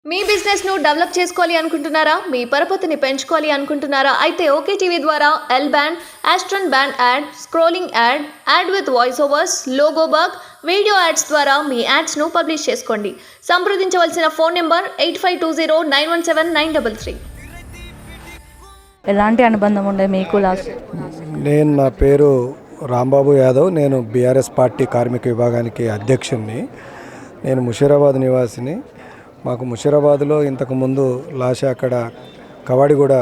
మీ business ను develop చేసుకోవాలి అనుకుంటున్నారా? మీ పరపతిని పెంచుకోవాలి అనుకుంటున్నారా? అయితే ఓకే టీవీ ద్వారా L band, aston band ad, scrolling ad, ad with voice overs, logo bug, video ads ద్వారా మీ యాడ్స్ ను పబ్లిష్ చేసుకోండి. సంప్రదించవలసిన ఫోన్ నెంబర్ 8520917933. ఎలాంటి అనుబంధం ఉండే మీకు లాస్ట్? నా పేరు రాంబాబు యాదవ్. నేను బీఆర్ఎస్ పార్టీ కార్మిక విభాగానికి అధ్యక్షుడిని. నేను ముషీరాబాద్ నివాసిని. మాకు ముషీరాబాద్లో ఇంతకుముందు లాష అక్కడ కవాడిగూడ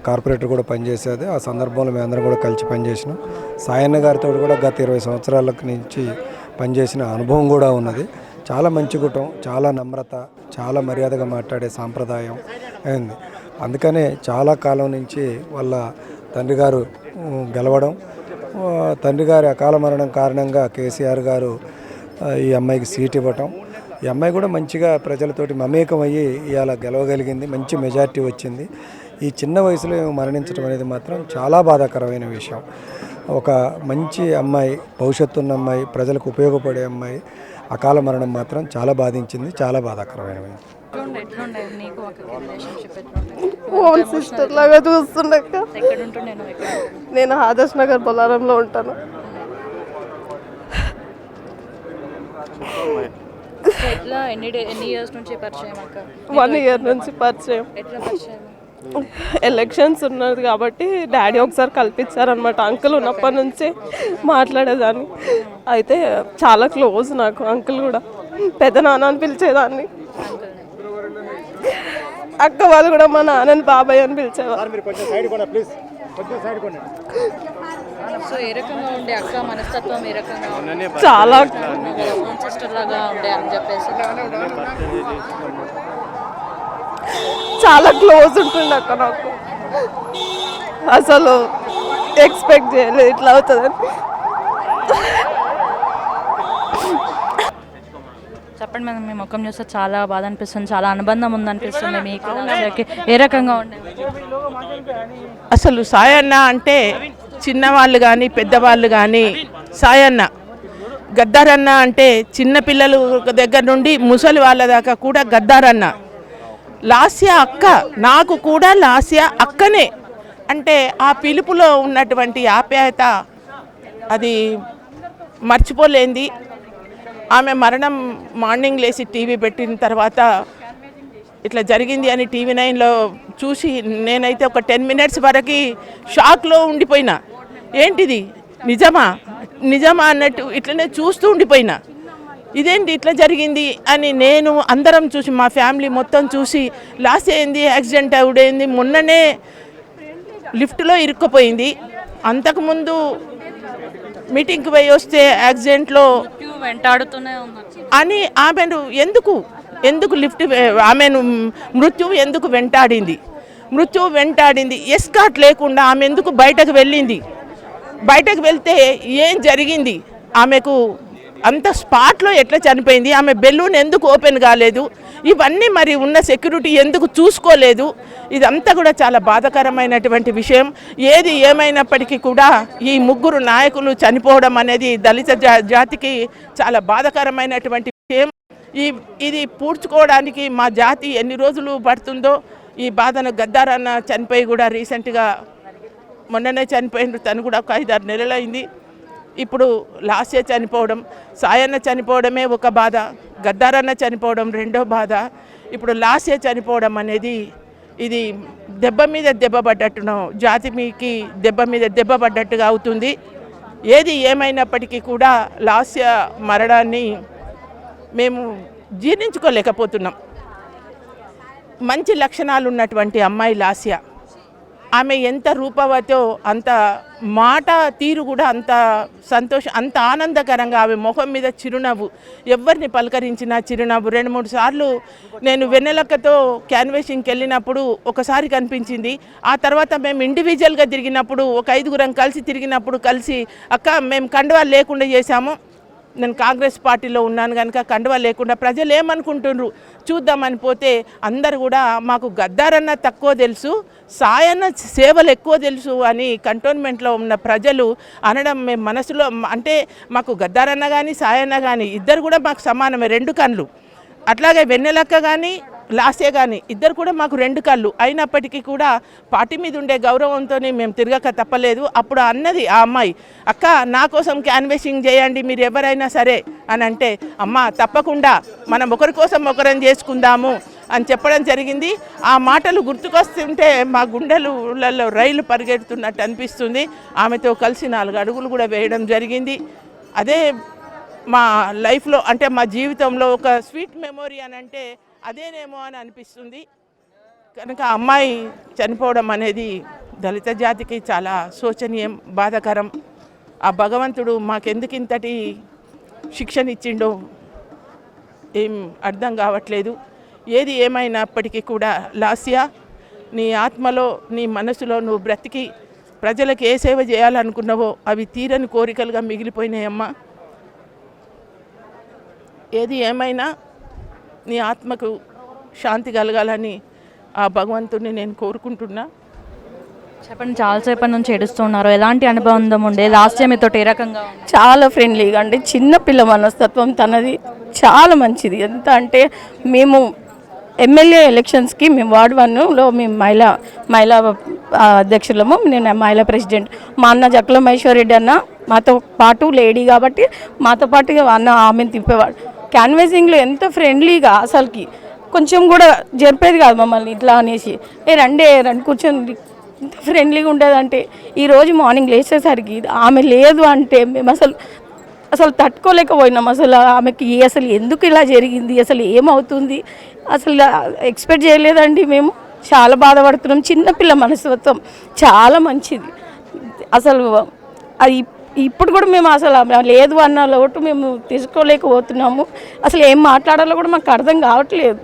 కార్పొరేటర్ కూడా పనిచేసేది. ఆ సందర్భంలో మేమందరం కూడా కలిసి పనిచేసినాం. సాయన్న గారితో కూడా గత 20 సంవత్సరాల నుంచి పనిచేసిన అనుభవం కూడా ఉన్నది. చాలా మంచి కుటుంబం, చాలా నమ్రత, చాలా మర్యాదగా మాట్లాడే సాంప్రదాయం అయింది. అందుకనే చాలా కాలం నుంచి వాళ్ళ తండ్రి గారు గెలవడం, తండ్రి గారి అకాల మరణం కారణంగా కేసీఆర్ గారు ఈ అమ్మాయికి సీట్ ఇవ్వటం, ఈ అమ్మాయి కూడా మంచిగా ప్రజలతోటి మమేకం అయ్యి ఇవాళ గెలవగలిగింది. మంచి మెజార్టీ వచ్చింది. ఈ చిన్న వయసులో మరణించడం అనేది మాత్రం చాలా బాధాకరమైన విషయం. ఒక మంచి అమ్మాయి, భవిష్యత్తు ఉన్న అమ్మాయి, ప్రజలకు ఉపయోగపడే అమ్మాయి అకాల మరణం మాత్రం చాలా బాధించింది, చాలా బాధాకరమైనది. ఓన్ సిస్టర్ లాగా చూస్తుండక. నేను ఆదర్శ్ నగర్ బొలారంలో ఉంటాను. ఎన్ని ఇయర్స్ నుంచి పరిచయం అక్క? 1 ఇయర్ నుంచి పరిచయం. ఎలక్షన్స్ ఉన్నది కాబట్టి డాడీ ఒకసారి కల్పించారనమాట. అంకుల్ ఉన్నప్పటి నుంచి మాట్లాడేదాన్ని. అయితే చాలా క్లోజ్ నాకు అంకుల్ కూడా. పెద్ద నాన్న అని పిలిచేదాన్ని. అక్క వాళ్ళు కూడా మా నాన్నని బాబాయ్ అని పిలిచేవారు. సో ఏ రకంగా ఉండే అక్క మనస్తత్వం? ఏ రకంగా చాలా సిస్టర్ లాగా ఉండే అని చెప్పేసి చాలా క్లోజ్ ఉంటుండే అక్క నాకు. అసలు ఎక్స్పెక్ట్ చేయలేదు ఇట్లా అవుతుందని. చెప్పండి మేడం, మీ ముఖం చూస్తే చాలా బాధ అనిపిస్తుంది, చాలా అనుబంధం ఉందనిపిస్తుంది మీకు. ఏ రకంగా ఉండే? అసలు సాయన్న అంటే చిన్నవాళ్ళు కానీ పెద్దవాళ్ళు కానీ సాయన్న, గద్దారన్న అంటే చిన్నపిల్లలు దగ్గర నుండి ముసలి వాళ్ళ దాకా కూడా గద్దారన్న. లాస్య అక్క, నాకు కూడా లాస్య అక్కనే. అంటే ఆ పిలుపులో ఉన్నటువంటి ఆప్యాయత అది మర్చిపోలేంది. ఆమె మరణం మార్నింగ్ లేచి టీవీ పెట్టిన తర్వాత ఇట్లా జరిగింది అని టీవీ 9లో చూసి నేనైతే ఒక 10 మినిట్స్ వరకు షాక్లో ఉండిపోయినా. ఏంటిది నిజమా నిజమా అన్నట్టు ఇట్లనే చూస్తూ ఉండిపోయినా. ఇదేంటి ఇట్లా జరిగింది అని నేను అందరం చూసి, మా ఫ్యామిలీ మొత్తం చూసి, లాస్ అయింది, యాక్సిడెంట్ అవుడైంది, మొన్ననే లిఫ్ట్లో ఇరుక్కుపోయింది, అంతకుముందు మీటింగ్కి పోయి వస్తే యాక్సిడెంట్లో వెంటాడుతూనే అని ఆమెను ఎందుకు లిఫ్ట్, ఆమెను మృత్యువు ఎందుకు వెంటాడింది? ఎస్కాట్ లేకుండా ఆమె ఎందుకు బయటకు వెళ్ళింది? బయటకు వెళ్తే ఏం జరిగింది? ఆమెకు అంత స్పాట్లో ఎట్లా చనిపోయింది? ఆమె బెలూన్ ఎందుకు ఓపెన్ కాలేదు? ఇవన్నీ మరి ఉన్న సెక్యూరిటీ ఎందుకు చూసుకోలేదు? ఇదంతా కూడా చాలా బాధాకరమైనటువంటి విషయం. ఏది ఏమైనప్పటికీ కూడా ఈ 3 నాయకులు చనిపోవడం అనేది దళిత జాతికి చాలా బాధాకరమైనటువంటి విషయం. ఇది పూడ్చుకోవడానికి మా జాతి ఎన్ని రోజులు పడుతుందో ఈ బాధను. గద్దారన్న చనిపోయి కూడా రీసెంట్గా మొన్ననే చనిపోయిండు, తను కూడా ఒక 5-6 నెలలైంది. ఇప్పుడు లాస్య చనిపోవడం, సాయన్న చనిపోవడమే ఒక బాధ, గద్దారన్న చనిపోవడం రెండో బాధ, ఇప్పుడు లాస్య చనిపోవడం అనేది ఇది దెబ్బ మీద దెబ్బ పడ్డట్టును, జాతి మీకి దెబ్బ మీద దెబ్బ పడ్డట్టుగా అవుతుంది. ఏది ఏమైనప్పటికీ కూడా లాస్య మరణాన్ని మేము జీర్ణించుకోలేకపోతున్నాం. మంచి లక్షణాలు ఉన్నటువంటి అమ్మాయి లాస్య. ఆమె ఎంత రూపవతో అంత మాట తీరు కూడా అంత అంత ఆనందకరంగా, ఆమె ముఖం మీద చిరునవ్వు, ఎవరిని పలకరించినా చిరునవ్వు. 2-3 సార్లు నేను వెన్నెలక్కతో క్యాన్వేషింగ్కి వెళ్ళినప్పుడు ఒకసారి కనిపించింది. ఆ తర్వాత మేము ఇండివిజువల్గా తిరిగినప్పుడు, ఒక 5గురం కలిసి తిరిగినప్పుడు అక్క మేము కండువాలు లేకుండా చేశాము, నేను కాంగ్రెస్ పార్టీలో ఉన్నాను కనుక కండువా లేకుండా ప్రజలు ఏమనుకుంటున్నారు చూద్దామని పోతే అందరు కూడా మాకు గద్దారన్న తక్కువ తెలుసు, సాయన్న సేవలు ఎక్కువ తెలుసు అని కంటోన్మెంట్లో ఉన్న ప్రజలు అనడం మేము మనసులో, అంటే మాకు గద్దారన్న కానీ సాయన్న కానీ ఇద్దరు కూడా మాకు సమానమే, 2 కళ్ళు. అట్లాగే వెన్నెలక్క కానీ లాస్టే కానీ ఇద్దరు కూడా మాకు రెండు కళ్ళు అయినప్పటికీ కూడా పార్టీ మీద ఉండే గౌరవంతో మేము తిరగక తప్పలేదు. అప్పుడు అన్నది ఆ అమ్మాయి, అక్క నా కోసం క్యాన్వాసింగ్ చేయండి మీరు ఎవరైనా సరే అని అంటే, అమ్మ తప్పకుండా మనం ఒకరి కోసం ఒకరం చేసుకుందాము అని చెప్పడం జరిగింది. ఆ మాటలు గుర్తుకొస్తుంటే మా గుండెలలో రైలు పరిగెడుతున్నట్టు అనిపిస్తుంది. ఆమెతో కలిసి 4 అడుగులు కూడా వేయడం జరిగింది. అదే మా లైఫ్లో అంటే మా జీవితంలో ఒక స్వీట్ మెమొరీ అని అంటే అదేనేమో అని అనిపిస్తుంది. కనుక అమ్మాయి చనిపోవడం అనేది దళిత జాతికి చాలా శోచనీయం, బాధాకరం. ఆ భగవంతుడు మాకెందుకు ఇంతటి శిక్షణ ఇచ్చిండో ఏం అర్థం కావట్లేదు. ఏది ఏమైనప్పటికీ కూడా లాస్యా, నీ ఆత్మలో నీ మనసులో నువ్వు బ్రతికి ప్రజలకు ఏ సేవ చేయాలనుకున్నావో అవి తీరని కోరికలుగా మిగిలిపోయినాయమ్మా. ఏది ఏమైనా నీ ఆత్మకు శాంతి కలగాలని ఆ భగవంతుడిని నేను కోరుకుంటున్నా. చెప్పండి, చాలాసేపటి నుంచి ఏడుస్తున్నారు. ఎలాంటి అనుబంధం ఉండే? లాస్ట్ టైం మీతో ఏ రకంగా ఉంది? చాలా ఫ్రెండ్లీగా అంటే చిన్నపిల్ల మనస్తత్వం తనది చాలా మంచిది. ఎంత అంటే మేము ఎమ్మెల్యే ఎలక్షన్స్కి మేము వార్డ్ 1లో మేము మహిళా అధ్యక్షులము, నేను మహిళా ప్రెసిడెంట్. మా అన్న జక్కల మహేశ్వరరెడ్డి అన్న మాతో పాటు లేడీ కాబట్టి మాతో పాటు అన్న ఆమెను తిప్పేవాడు. క్యాన్వాసింగ్లో ఎంత ఫ్రెండ్లీగా అసలుకి కొంచెం కూడా జరిపేది కాదు మమ్మల్ని ఇట్లా అనేసి, రండి కూర్చొని ఇంత ఫ్రెండ్లీగా ఉండేదంటే. ఈరోజు మార్నింగ్ లేచేసరికి ఆమె లేదు అంటే మేము అసలు తట్టుకోలేకపోయినాం. అసలు ఆమెకి అసలు ఎందుకు ఇలా జరిగింది, అసలు ఏమవుతుంది అసలు ఎక్స్పెక్ట్ చేయలేదండి. మేము చాలా బాధపడుతున్నాం. చిన్నపిల్ల మనస్తత్వం చాలా మంచిది. అసలు అది ఇప్పుడు కూడా మేము అసలు లేదు అన్న లోటు మేము తీసుకోలేకపోతున్నాము. అసలు ఏం మాట్లాడాలో కూడా మాకు అర్థం కావట్లేదు.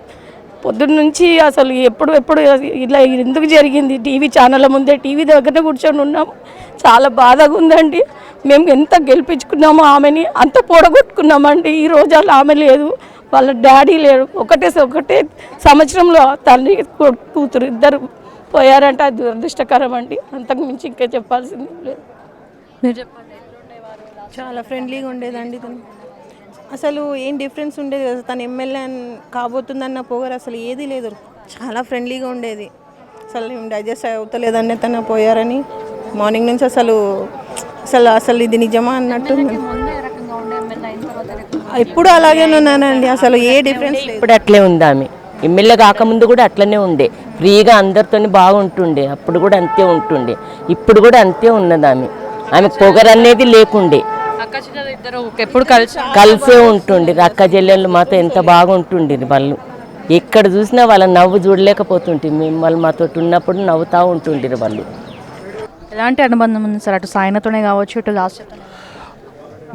పొద్దున్న నుంచి అసలు ఎప్పుడు ఇలా ఎందుకు జరిగింది, టీవీ ఛానళ్ళ ముందే టీవీ దగ్గర కూర్చొని ఉన్నాము. చాలా బాధగా ఉందండి. మేము ఎంత గెలిపించుకున్నామో ఆమెని అంత పొడగొట్టుకున్నామండి. ఈ రోజు అలా ఆమె లేదు, వాళ్ళ డాడీ లేడు. ఒకటే సంవత్సరంలో తల్లి కూతురు ఇద్దరు పోయారంటే అది దురదృష్టకరం అండి. అంతకు మించి ఇంకా చెప్పాల్సింది లేదు. మీరు చెప్పండి. చాలా ఫ్రెండ్లీగా ఉండేదండి తను. అసలు ఏం డిఫరెన్స్ ఉండేది కదా, తను ఎమ్మెల్యే కాబోతుందన్న పొగరు అసలు ఏది లేదు. చాలా ఫ్రెండ్లీగా ఉండేది. అసలు డైజెస్ట్ అవుతలేదండి తను పోయారని. మార్నింగ్ నుంచి అసలు ఇది నిజమా అన్నట్టు. ఎప్పుడు అలాగే ఉన్నానండి, అసలు ఏ డిఫరెన్స్ లేదు. ఇప్పుడు అట్లే ఉంది ఆమె. ఎమ్మెల్యే కాకముందు కూడా అట్లనే ఉండే, ఫ్రీగా అందరితో బాగుంటుండే. అప్పుడు కూడా అంతే ఉంటుండే, ఇప్పుడు కూడా అంతే ఉన్నది ఆమె పొగరు అనేది లేకుండే. ఇద్దరు ఎప్పుడు కలిసే ఉంటుండే. అక్క చెల్లెళ్ళు మాతో ఎంత బాగుంటుండే. వాళ్ళు ఎక్కడ చూసినా వాళ్ళ నవ్వు చూడలేకపోతుంటే మిమ్మల్ని మాతో ఉన్నప్పుడు నవ్వుతూ ఉంటుండే. వాళ్ళు ఎలాంటి అనుబంధం ఉంది సార్? అటు సాయనతోనే కావచ్చు, ఇటు లాస్ట్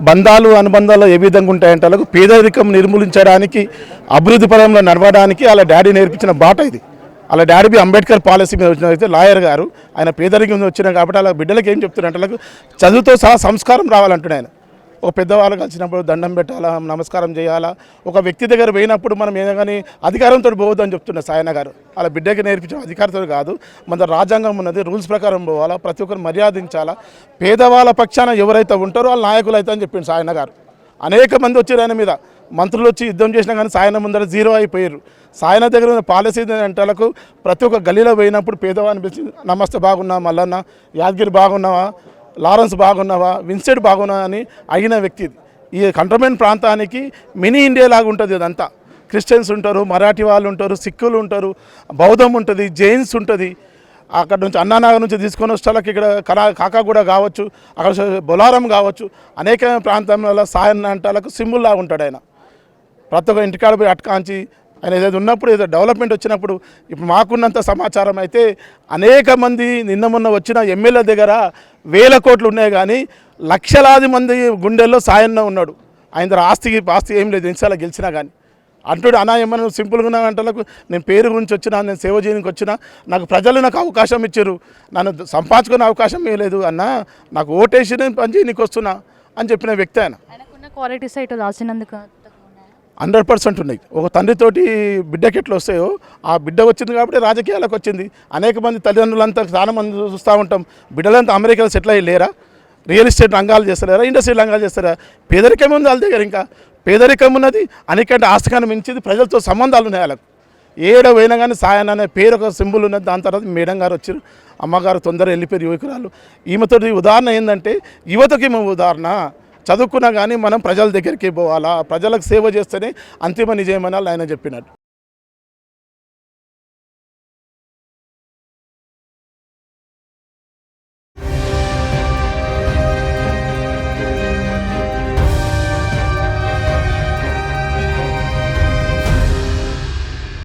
బంధాలు అనుబంధాలు ఏ విధంగా ఉంటాయంటే వాళ్ళకు పేదరికం నిర్మూలించడానికి, అభివృద్ధి పదంలో నడవడానికి వాళ్ళ డాడీ నేర్పించిన బాట ఇది. వాళ్ళ డాడీ అంబేద్కర్ పాలసీ మీద వచ్చిన అయితే లాయర్ గారు, ఆయన పేదరికం మీద వచ్చినా కాబట్టి వాళ్ళ బిడ్డలకు ఏం చెప్తున్నారంటే వాళ్ళకు చదువుతో సహా సంస్కారం రావాలంటున్నాయి. ఆయన ఒక పెద్దవాళ్ళు కలిసినప్పుడు దండం పెట్టాలా, నమస్కారం చేయాలా. ఒక వ్యక్తి దగ్గర పోయినప్పుడు మనం ఏదో కానీ అధికారంతో పోవద్దని చెప్తున్నా సాయన గారు. వాళ్ళ బిడ్డకి నేర్పించిన అధికారంతో కాదు, మన రాజ్యాంగం ఉన్నది, రూల్స్ ప్రకారం పోవాలా, ప్రతి ఒక్కరు మర్యాదించాలా. పేదవాళ్ళ పక్షాన ఎవరైతే ఉంటారో వాళ్ళ నాయకులు అయితే అని చెప్పిండు సాయన గారు. అనేక మంది వచ్చారు ఆయన మీద, మంత్రులు వచ్చి యుద్ధం చేసినా కానీ సాయన ముందర జీరో అయిపోయారు. సాయన దగ్గర ఉన్న పాలసీ అంటే వాళ్ళకు ప్రతి ఒక్క గల్లీలో పోయినప్పుడు పేదవాడిని పిలిచి నమస్తే బాగున్నావా మల్లన్న, యాదగిరి బాగున్నావా, లారెన్స్ బాగున్నావా, విన్సెంట్ బాగున్నావా అని అడిగిన వ్యక్తి. ఈ కంటోన్మెంట్ ప్రాంతానికి మినీ ఇండియా లాగా ఉంటుంది. అదంతా క్రిస్టియన్స్ ఉంటారు, మరాఠీ వాళ్ళు ఉంటారు, సిక్కులు ఉంటారు, బౌద్ధం ఉంటుంది, జైన్స్ ఉంటుంది. అక్కడ నుంచి అన్నానగర్ నుంచి తీసుకొని వచ్చేళ్ళకి ఇక్కడ కాకాగూడ కావచ్చు, అక్కడ బొలారం కావచ్చు, అనేక ప్రాంతంలో సాయన్న అంటే వాళ్ళకు సింబుల్లాగా ఉంటాడు ఆయన. ప్రతి ఒక్క ఇంటికాడ పోయి అటకాంచి ఆయన ఏదైతే ఉన్నప్పుడు ఏదో డెవలప్మెంట్ వచ్చినప్పుడు ఇప్పుడు మాకున్నంత సమాచారం అయితే అనేక మంది నిన్న మొన్న వచ్చిన ఎమ్మెల్యే దగ్గర 1000 కోట్లు ఉన్నాయి కానీ లక్షలాది మంది గుండెల్లో సాయన్న ఉన్నాడు. ఆయన దగ్గర ఆస్తి ఏం లేదు, ఎన్నిసార్లు గెలిచినా కానీ అంటుడు. అన్నా ఏమన్నా సింపుల్గా ఉన్న గంటలకు నేను పేరు గురించి వచ్చినా, నేను సేవ చేయడానికి వచ్చినా, నాకు ప్రజలు నాకు అవకాశం ఇచ్చారు, నన్ను సంపాదించుకునే అవకాశం లేదు అన్న, నాకు ఓటేసి నేను పని చేయడానికి వస్తున్నా అని చెప్పిన వ్యక్తి ఆయన. క్వాలిటీస్ అయితే రాసినందుకు 100% ఉన్నాయి. ఒక తండ్రితోటి బిడ్డకి ఎట్లా వస్తాయో ఆ బిడ్డ వచ్చింది కాబట్టి రాజకీయాలకు వచ్చింది. అనేక మంది తల్లిదండ్రులంతా చాలా మంది చూస్తూ ఉంటాం, బిడ్డలంతా అమెరికాలో సెటిల్ అయ్యి లేరా, రియల్ ఎస్టేట్ రంగాలు చేస్తారా, ఇండస్ట్రీ రంగాలు చేస్తారా. పేదరికం ఉంది వాళ్ళ దగ్గర. ఇంకా పేదరికం ఉన్నది, అనేకంటే ఆస్తికాన్ని మించింది, ప్రజలతో సంబంధాలు ఉన్నాయి వాళ్ళకు. ఏడ పోయినా కానీ సాయన్న అనే పేరు ఒక సింబల్ ఉన్నది. దాని తర్వాత మేడం గారు వచ్చారు, అమ్మగారు తొందరగా వెళ్ళిపోయారు యువకురాలు. ఈమెతోటి ఉదాహరణ ఏంటంటే యువతకి మేము ఉదాహరణ, చదువుకున్నా కానీ మనం ప్రజల దగ్గరికి పోవాలా, ప్రజలకు సేవ చేస్తేనే అంతిమ నిజయమని ఆయన చెప్పినట్టు.